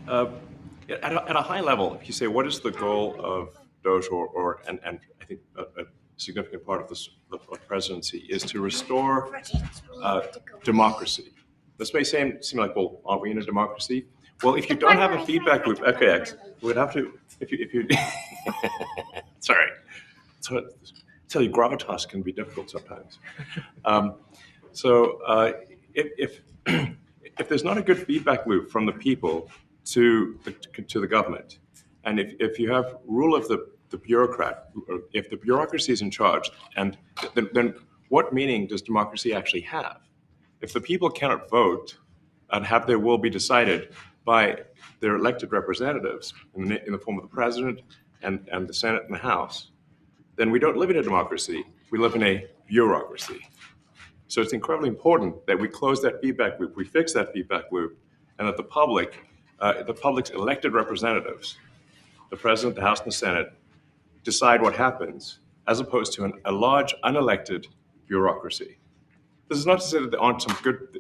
Uh, at a high level, if you say what is the goal of Doge, and I think a significant part of the presidency is to restore democracy. This may seem like, well, aren't we in a democracy? Well, if you don't have a feedback loop, okay, X, we would have to, if you sorry, so, tell you gravitas can be difficult sometimes. Um, so if if there's not a good feedback loop from the people to the government, and if you have rule of the bureaucrat, or if the bureaucracy is in charge, and then what meaning does democracy actually have? If the people cannot vote and have their will be decided by their elected representatives in the form of the president and the Senate and the House, then we don't live in a democracy. We live in a bureaucracy. So it's incredibly important that we close that feedback loop, we fix that feedback loop, and that the public's elected representatives, the president, the House, and the Senate, decide what happens, as opposed to a large unelected bureaucracy. This is not to say that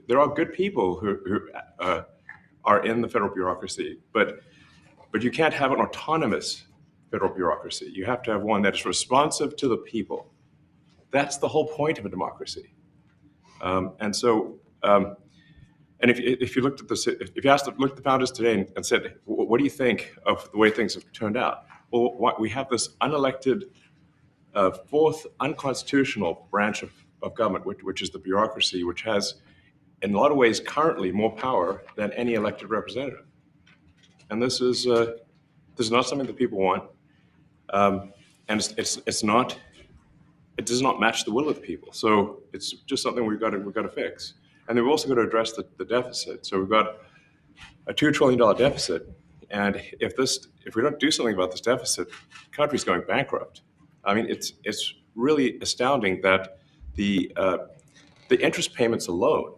there are good people who are in the federal bureaucracy, but you can't have an autonomous federal bureaucracy. You have to have one that is responsive to the people. That's the whole point of a democracy. And so, and if you looked at if you looked at the founders today and said, what do you think of the way things have turned out? Well, we have this unelected, fourth unconstitutional branch of government, which is the bureaucracy, which has, in a lot of ways, currently more power than any elected representative. And this is not something that people want, and it's not. It does not match the will of the people. So it's just something we've got to fix. And then we've also got to address the deficit. So we've got a $2 trillion deficit, and if we don't do something about this deficit, the country's going bankrupt. I mean, it's really astounding that the interest payments alone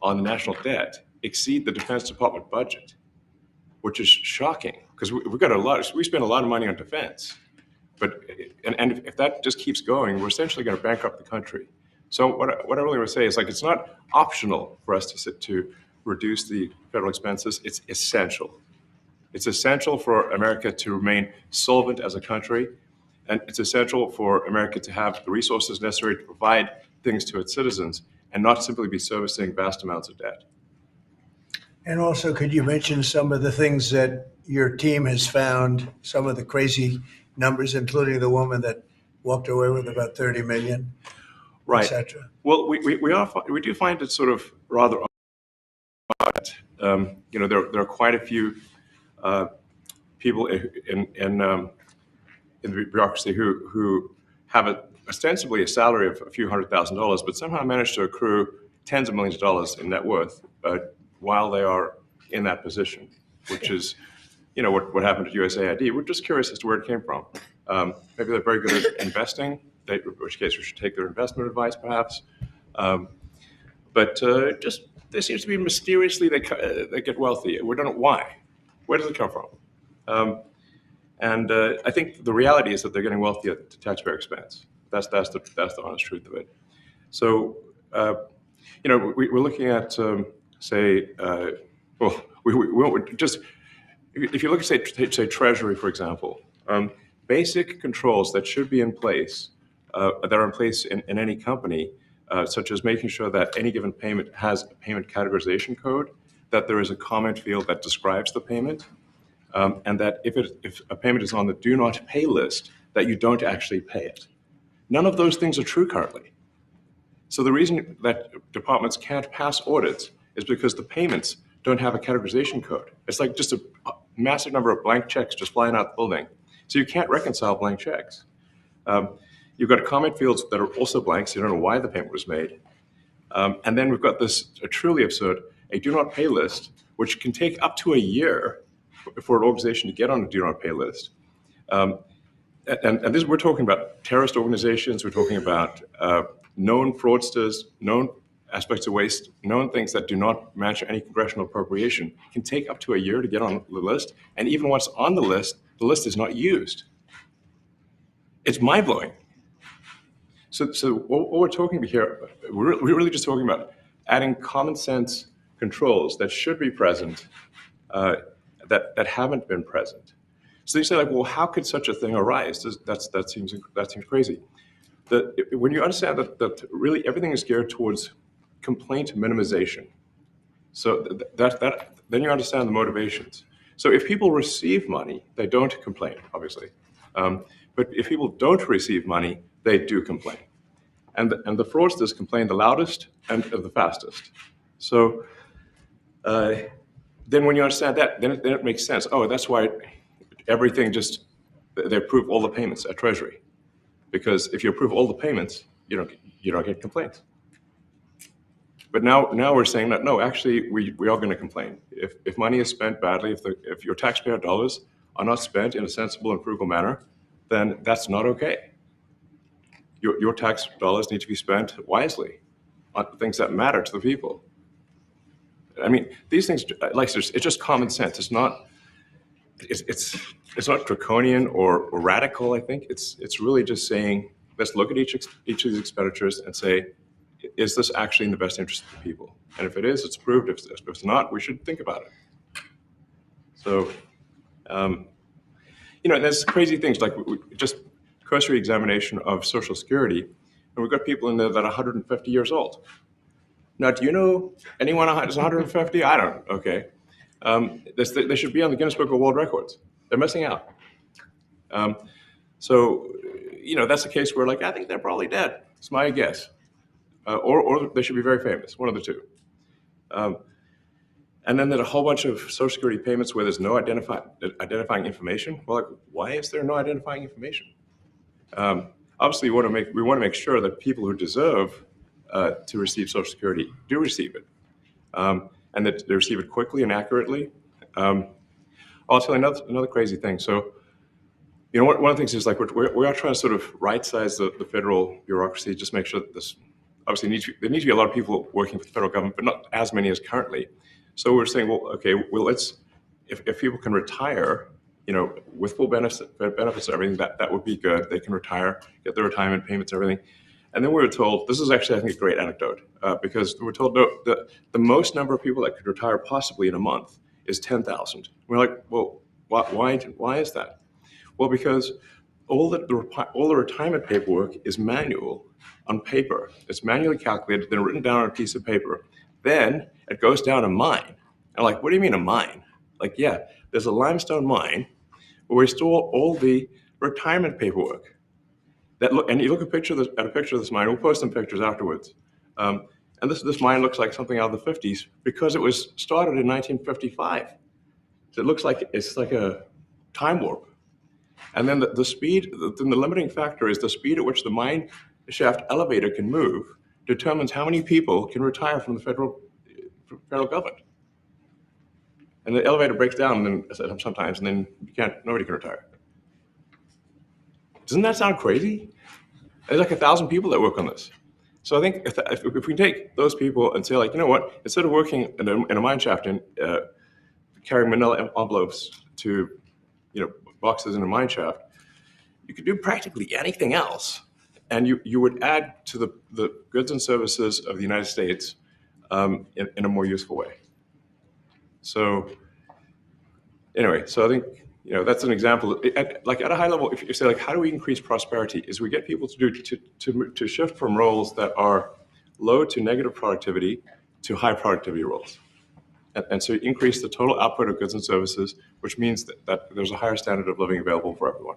on the national debt exceed the Defense Department budget, which is shocking because we spend a lot of money on defense. But and if that just keeps going, we're essentially going to bankrupt the country. So what I really want to say is, like, it's not optional for us to reduce the federal expenses. It's essential. It's essential for America to remain solvent as a country, and it's essential for America to have the resources necessary to provide things to its citizens and not simply be servicing vast amounts of debt. And also, could you mention some of the things that your team has found, some of the crazy numbers, including the woman that walked away with about 30 million, Right. etc.? Well, we do find it sort of rather odd. There are quite a few people in the bureaucracy who have ostensibly a salary of a few $100,000, but somehow manage to accrue tens of millions of dollars in net worth while they are in that position, which is, what happened at USAID. We're just curious as to where it came from. Maybe they're very good at investing, in which case we should take their investment advice, perhaps. But just there seems to be mysteriously they get wealthy. We don't know why. Where does it come from? And I think the reality is that they're getting wealthy at the taxpayer expense. That's the honest truth of it. So we're looking at say, well, we just if you look at say Treasury, for example, basic controls that should be in place that are in place in any company, such as making sure that any given payment has a payment categorization code, that there is a comment field that describes the payment, and that if a payment is on the do not pay list, that you don't actually pay it. None of those things are true currently. So the reason that departments can't pass audits is because the payments don't have a categorization code. It's like just a massive number of blank checks just flying out the building. So you can't reconcile blank checks. You've got comment fields that are also blank, so you don't know why the payment was made. And then we've got this truly absurd, a do not pay list, which can take up to a year for an organization to get on a do not pay list. And this, we're talking about terrorist organizations, we're talking about known fraudsters, known aspects of waste, known things that do not match any congressional appropriation. It can take up to a year to get on the list, and even once on the list is not used. It's mind-blowing. So what we're talking about here, we're really just talking about adding common sense controls that should be present, that haven't been present. So you say, like, well, how could such a thing arise? That seems crazy. When you understand that really everything is geared towards complaint minimization, so then you understand the motivations. So if people receive money, they don't complain, obviously. But if people don't receive money, they do complain. And the fraudsters complain the loudest and the fastest. So then when you understand that, then it makes sense. Oh, that's why everything just, they approve all the payments at Treasury. Because if you approve all the payments, you don't get complaints. But now we're saying that, no, actually, we are going to complain. If money is spent badly, if your taxpayer dollars are not spent in a sensible and frugal manner, then that's not okay. Your tax dollars need to be spent wisely on things that matter to the people. I mean, these things, like, it's just common sense. It's not draconian or radical. I think it's really just saying, let's look at each of these expenditures and say, is this actually in the best interest of the people? And if it is, it's approved. If it's not, we should think about it. So, there's crazy things like just cursory examination of Social Security, and we've got people in there that are 150 years old. Now, do you know anyone who's 150? I don't. Okay. They should be on the Guinness Book of World Records. They're missing out. So, that's a case where, like, I think they're probably dead. It's my guess. Or they should be very famous, one of the two. And then there's a whole bunch of Social Security payments where there's no identifying information. Well, like, why is there no identifying information? Obviously, we want to make sure that people who deserve to receive Social Security do receive it, and that they receive it quickly and accurately. I'll tell you another crazy thing. So, one of the things is, like, we are trying to sort of right-size the federal bureaucracy, just make sure that this, obviously, there need to be a lot of people working for the federal government, but not as many as currently. So we're saying, well, okay, if people can retire, with full benefits and everything, that would be good. They can retire, get their retirement payments, everything. And then we were told, this is actually, I think, a great anecdote, because we were told the most number of people that could retire possibly in a month is 10,000. We're like, well, why is that? Well, because all the retirement paperwork is manual on paper. It's manually calculated, then written down on a piece of paper. Then it goes down a mine. And, like, what do you mean a mine? Like, yeah, there's a limestone mine where we store all the retirement paperwork. And you look at a picture of this mine. We'll post some pictures afterwards. And this mine looks like something out of the 50s because it was started in 1955. So it looks like it's like a time warp. And then the speed, the limiting factor is the speed at which the mine shaft elevator can move determines how many people can retire from the federal government. And the elevator breaks down sometimes, and then nobody can retire. Doesn't that sound crazy? There's like 1,000 people that work on this. So I think if we can take those people and say, like, you know what, instead of working in a mine shaft and carrying manila envelopes to, boxes in a mine shaft, you could do practically anything else. And you would add to the goods and services of the United States in a more useful way. So anyway, so I think, that's an example. At a high level, if you say, like, how do we increase prosperity, is we get people to shift from roles that are low to negative productivity to high productivity roles. And so you increase the total output of goods and services, which means that there's a higher standard of living available for everyone.